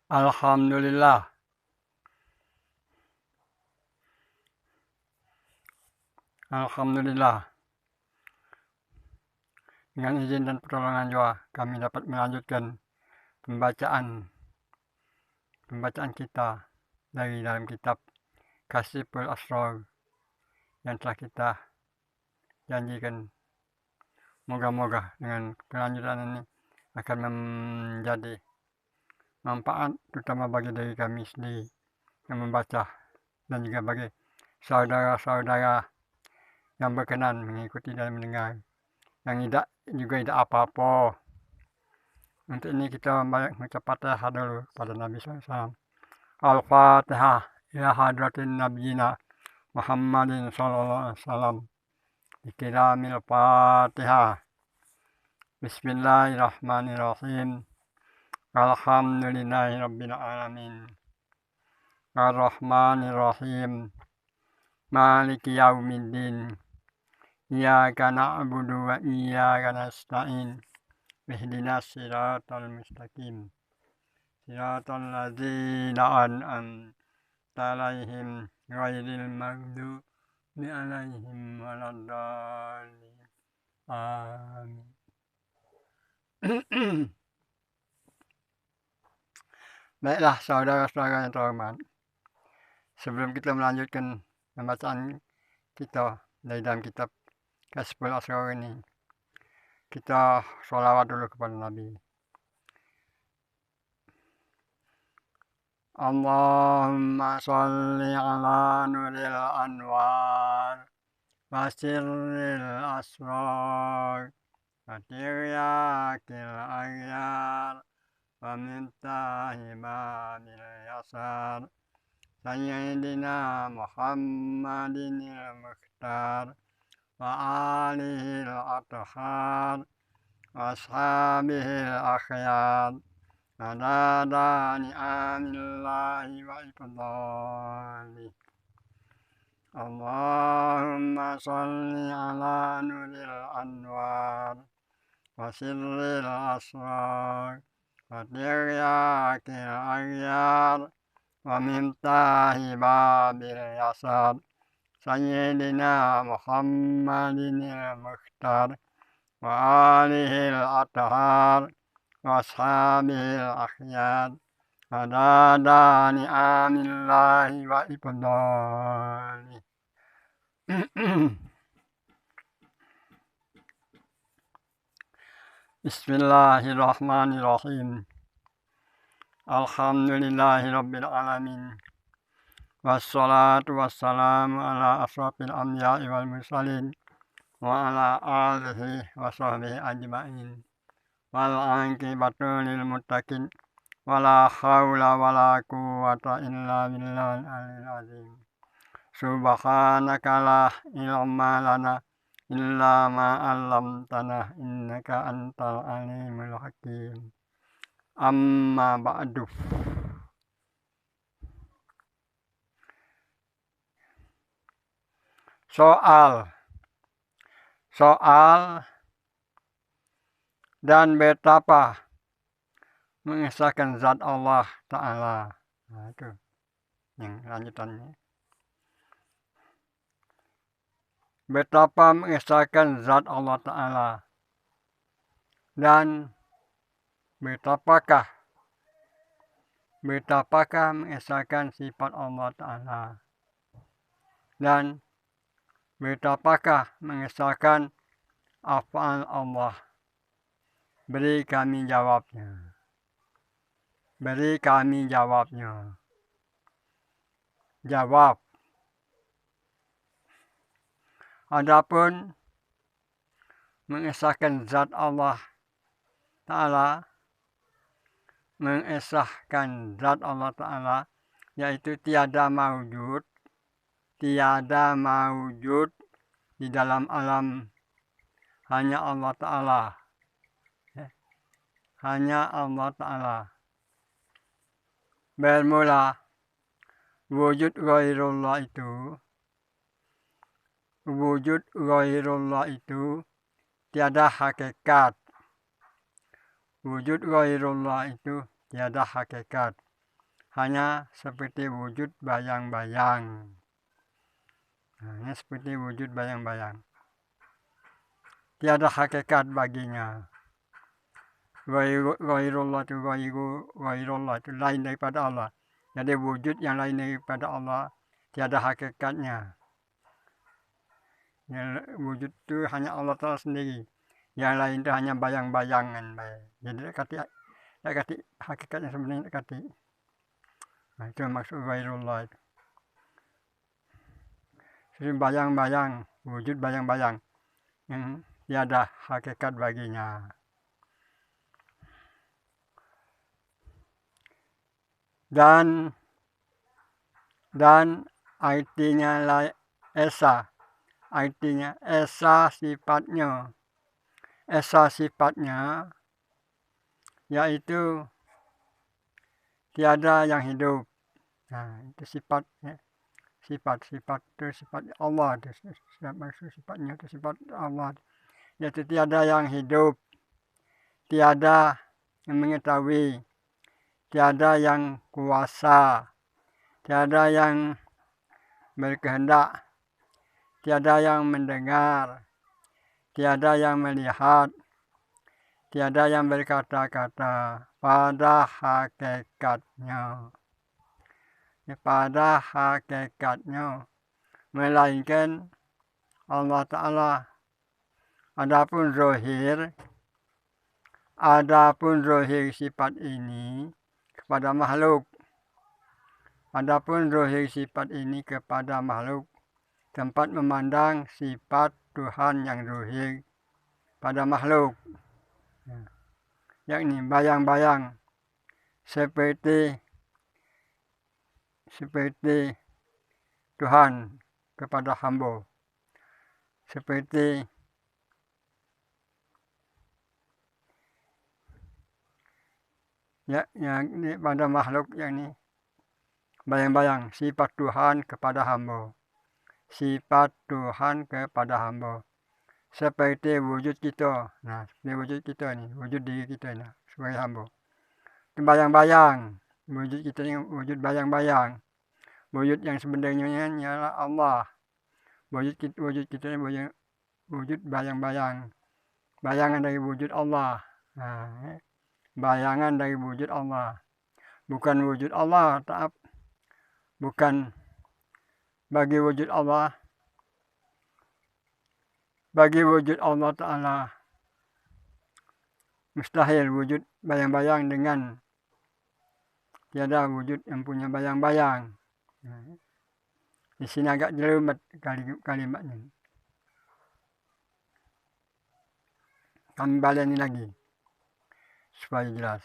Alhamdulillah. Alhamdulillah. Dengan izin dan pertolongan Allah, kami dapat melanjutkan pembacaan kita dari dalam kitab Kasyiful Asrar yang telah kita janjikan. Moga-moga dengan kelanjutan ini akan menjadi manfaat terutama bagi diri kami sendiri yang membaca dan juga bagi saudara-saudara yang berkenan mengikuti dan mendengar, yang tidak apa-apa. Untuk ini kita mengucap Fatihah dulu pada Nabi SAW. Al-Fatihah ila hadratin nabiyina Muhammadin sallallahu alaihi wasallam. Bikiramil Fatihah. Bismillahirrahmanirrahim. Alhamdulillahi rabbil alamin. Ar-Rahmanirrahim. Maliki yaumiddin. Iyyaka na'budu wa iyyaka nasta'in. Ihdinas siratal mustaqim. Siratal ladzina an'amta 'alaihim ghairil maghdubi 'alaihim waladdallin. Amin. Baiklah saudara-saudara yang terhormat, sebelum kita melanjutkan pembacaan kita dari dalam kitab Kasyiful Asrar ini, kita sholawat dulu kepada Nabi. Allahumma sholli ala nuril anwar wa sirril asrar wa tiryakil aghyar wa mintahi babil yasar Sayyidina Muhammadin al-Mukhtar wa alihi al-athhar wa ashabihi al-akhyar adada ni'amillahi wa iqdalih. Allahumma sholli ala nuril anwar wa sirril asrar wa tiryakil aghyar wa mintahi babil yasar Sayyidina Muhammadin al-Mukhtar wa alihi al-athhar wa ashabihi al-akhyar adada ni'amillahi wa iqdalih. Bismillahirrahmanirrahim. Alhamdulillahi rabbil alamin. Wassalatu wassalamu ala asrafil anbiya'i wal mursalin wa ala alihi wa sahbihi ajma'in. Wal aqibatu lil muttaqin. Wala haula wala quwwata illa billahil aliyyil azim. Subhanaka la ilma lana illa ma 'allamtana innaka antal alimul hakim. Amma ba'du. Soal dan betapa mengesahkan zat Allah Ta'ala. Nah, itu yang lanjutannya. Betapa mengesahkan zat Allah Ta'ala. Dan betapakah mengesahkan sifat Allah Ta'ala. Dan betapakah mengesahkan af'al Allah. Beri kami jawabnya. Jawab. Adapun mengesahkan zat Allah Ta'ala, yaitu tiada maujud di dalam alam hanya Allah Ta'ala. Hanya Allah Ta'ala. Bermula wujud ghairullah itu, tiada hakikat. Wujud ghairullah itu tiada hakikat. Hanya seperti wujud bayang-bayang. Hanya seperti wujud bayang-bayang. Tiada hakikat baginya. Ghairullah itu lain daripada Allah. Jadi wujud yang lain daripada Allah tiada hakikatnya. Wujud itu hanya Allah Ta'ala sendiri. Yang lain itu hanya bayang-bayangan. Jadi tak kata hakikatnya sebenarnya tak kata. Nah, itu maksud ghairullah itu. Jadi bayang-bayang, wujud bayang-bayang yang tiada hakikat baginya. Dan artinya esa. Artinya esa sifatnya. Esa sifatnya yaitu tiada yang hidup. Nah, itu sifatnya. Sifat itu sifat Allah. Maksud sifatnya itu sifat Allah. Yaitu tiada yang hidup. Tiada yang mengetahui. Tiada yang kuasa. Tiada yang berkehendak. Tiada yang mendengar. Tiada yang melihat. Tiada yang berkata-kata pada hakikatnya. Pada hakikatnya. Melainkan Allah Ta'ala. Adapun zahir sifat ini kepada makhluk. Adapun zahir sifat ini kepada makhluk. Tempat memandang sifat Tuhan yang zahir pada makhluk. Yakni bayang-bayang seperti Tuhan kepada hamba. Seperti yang pada makhluk yang ini bayang-bayang sifat Tuhan kepada hamba. Sifat Tuhan kepada hamba. Seperti wujud kita. Nah, seperti wujud kita ini, wujud diri kita ini sebagai hamba. Bayang-bayang. Wujud kita ini wujud bayang-bayang. Wujud yang sebenarnya ialah Allah. Wujud kita ini wujud bayang-bayang. Bayangan dari wujud Allah. Nah, bayangan dari wujud Allah. Bukan wujud Allah. Bukan bagi wujud Allah. Bagi wujud Allah Ta'ala. Mustahil wujud bayang-bayang dengan tiada wujud yang punya bayang-bayang. Di sini agak jelimet kalimatnya. Kami baleni lagi supaya jelas.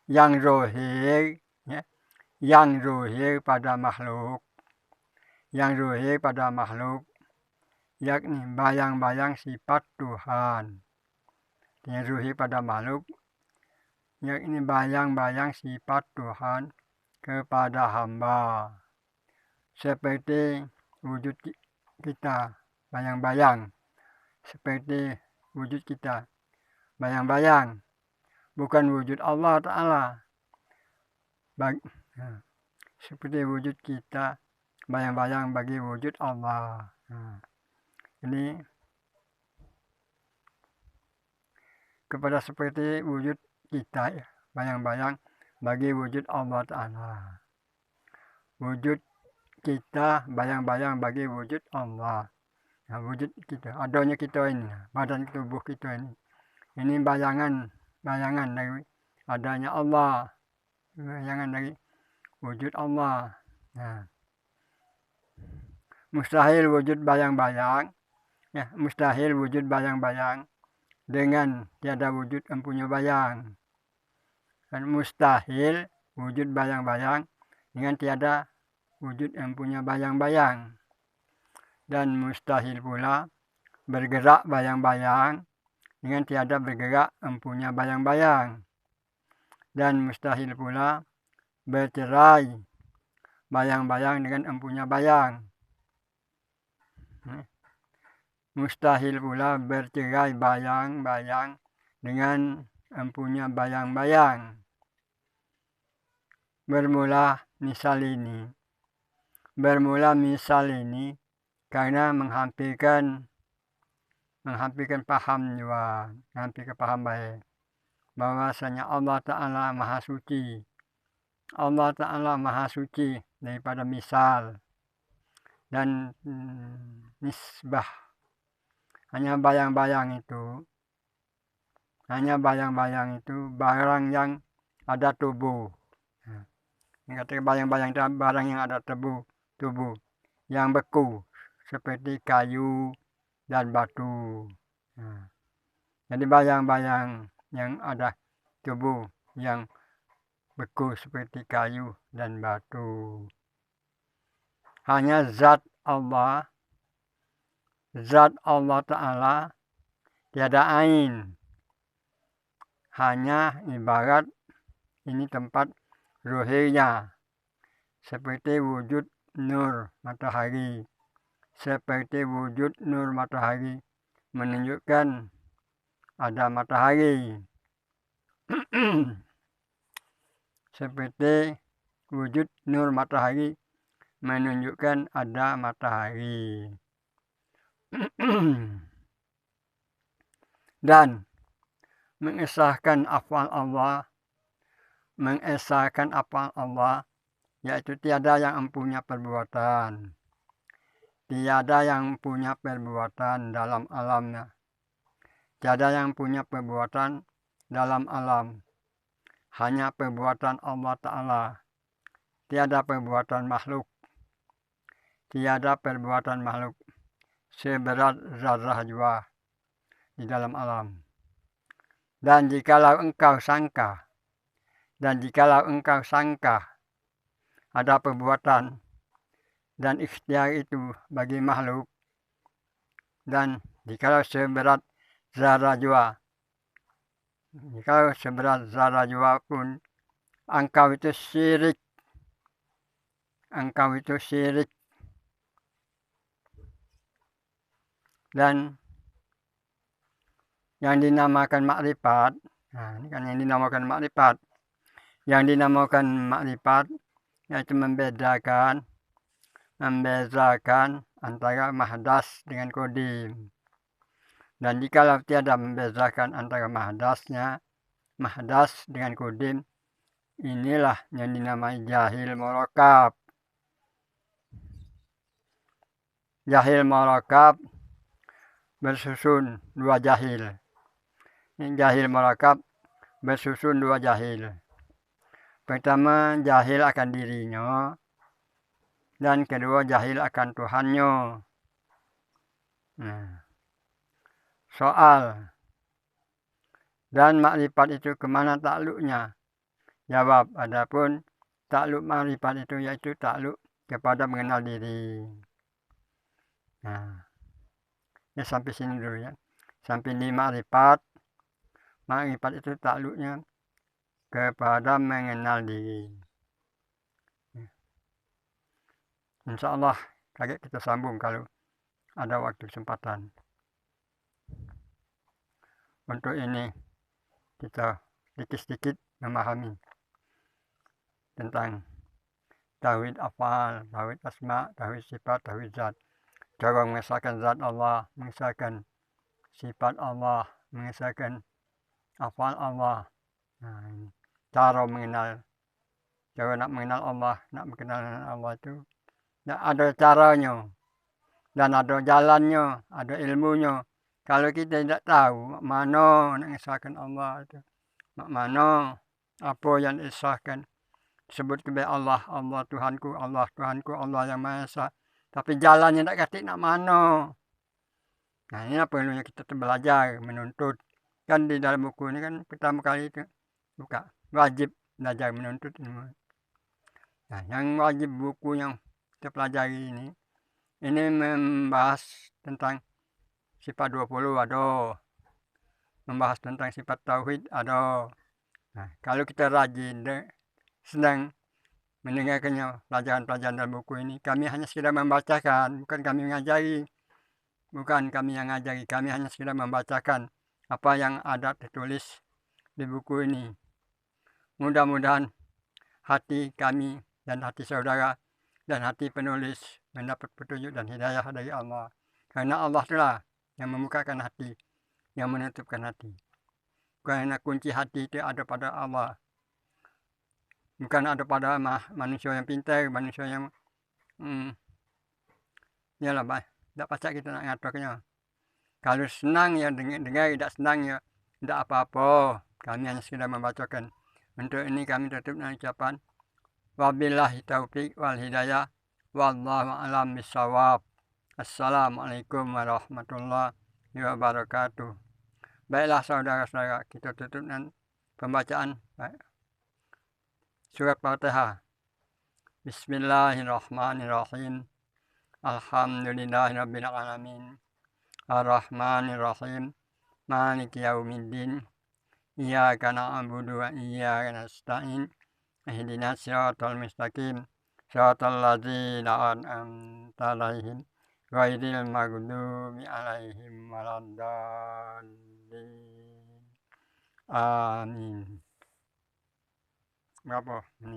Yang zahir, yang zahir pada makhluk, yakni bayang-bayang sifat Tuhan. Yang zahir pada makhluk, yakni bayang-bayang sifat Tuhan kepada hamba. Seperti wujud kita, bayang-bayang. Seperti wujud kita, bayang-bayang. Bukan wujud Allah Ta'ala. Seperti wujud kita, bayang-bayang bagi wujud Allah. Ini kepada seperti wujud kita, bayang-bayang bagi wujud Allah Ta'ala. Wujud kita bayang-bayang bagi wujud Allah. Nah, wujud kita, adanya kita ini, badan tubuh kita ini. Ini bayangan dari adanya Allah. Bayangan dari wujud Allah. Nah, mustahil wujud bayang-bayang. Mustahil wujud bayang-bayang dengan tiada wujud yang punya bayang. Dan mustahil wujud bayang-bayang dengan tiada wujud yang punya bayang-bayang. Dan mustahil pula bergerak bayang-bayang dengan tiada bergerak empunya bayang-bayang. Dan mustahil pula bercerai bayang-bayang dengan empunya bayang. Mustahil pula bercerai bayang-bayang dengan empunya bayang-bayang. Bermula misal ini karena menghampirkan paham juga, menghampirkan paham baik bahwasanya Allah Ta'ala Maha Suci. Allah Ta'ala Maha Suci daripada misal dan nisbah. Hanya bayang-bayang itu barang yang ada tubuh. Yang kata bayang-bayang itu barang yang ada tubuh yang beku seperti kayu dan batu. Jadi bayang-bayang yang ada tubuh yang beku seperti kayu dan batu. Hanya zat Allah Ta'ala tiada ain. Hanya ibarat ini tempat ruhiyah seperti wujud nur matahari. Seperti wujud nur matahari menunjukkan ada matahari. Seperti wujud nur matahari menunjukkan ada matahari. Dan mengesahkan afal Allah yaitu tiada yang empunya perbuatan. Tiada yang punya perbuatan dalam alamnya. Tiada yang punya perbuatan dalam alam. Hanya perbuatan Allah Ta'ala. Tiada perbuatan makhluk. Tiada perbuatan makhluk seberat zarah jua di dalam alam. Dan jikalau engkau sangka ada perbuatan dan ikhtiar itu bagi makhluk, dan jikalau seberat zarah jua pun engkau itu syirik. Dan yang dinamakan makrifat, ini kan yang dinamakan makrifat. Yang dinamakan makrifat yaitu membezakan antara mahdas dengan kodim. Dan jikalau tiada membezakan antara mahdas dengan kodim, inilah yang dinamai jahil murakab. Jahil murakab bersusun dua jahil. Jahil murakab bersusun dua jahil. Pertama, jahil akan dirinya, dan kedua, jahil akan Tuhannya. Soal, dan makrifat itu kemana takluknya? Jawab, adapun takluk makrifat itu yaitu takluk kepada mengenal diri. Ya sampai sini dulu ya. Sampai di makrifat itu takluknya kepada mengenal diri. InsyaAllah kita sambung kalau ada waktu kesempatan. Untuk ini kita sedikit-sedikit memahami tentang tauhid afal, tauhid asma, tauhid sifat, tauhid zat. Cara mengesahkan zat Allah, mengesahkan sifat Allah, mengesahkan afal Allah. Cara nak mengenal Allah, nak mengenal Allah itu ada caranya dan ada jalannya, ada ilmunya. Kalau kita tidak tahu mana nak mengesahkan Allah itu, mana apa yang disahkan, sebut kepada Allah Tuhanku, Allah yang Maha Esa. Tapi jalannya tak kata nak mana. Ini perlunya kita belajar, menuntut. Kan di dalam buku ini kan pertama kali itu buka, wajib belajar menuntut ilmu. Yang wajib buku yang kita pelajari ini Ini membahas tentang sifat 20 ada, membahas tentang sifat tauhid ada. Nah, kalau kita rajin sedang mendengarkannya pelajaran-pelajaran dalam buku ini, kami hanya sekedar membacakan, bukan kami mengajari. Bukan kami yang ngajari, kami hanya sekedar membacakan apa yang ada tertulis di buku ini. Mudah-mudahan hati kami dan hati saudara dan hati penulis mendapat petunjuk dan hidayah dari Allah. Karena Allah itulah yang membukakan hati, yang menutupkan hati. Karena kunci hati itu ada pada Allah. Bukan ada pada manusia yang pintar, manusia yang yalah, tak pacak kita nak ngaturnya. Kalau senang ya dengar, tidak senang ya tidak apa-apa. Kami hanya sekedar membacakan. Untuk ini kami tutup dengan ucapan wabillahi taufiq wal hidayah wallahu a'lam bissawab. Assalamualaikum warahmatullahi wabarakatuh. Baiklah saudara-saudara, kita tutup dengan pembacaan surat Fatihah. Bismillahirrahmanirrahim. Alhamdulillahirabbil alamin. Ar-Rahmanir-Rahim. Maliki yaumiddin. Iyyaka na'budu wa iyyaka nasta'in. Ihdinas siratal mustaqim. Siratal ladzina an'amta 'alaihim ghairil maghdubi 'alaihim waladdallin. Amin. Berapa menit?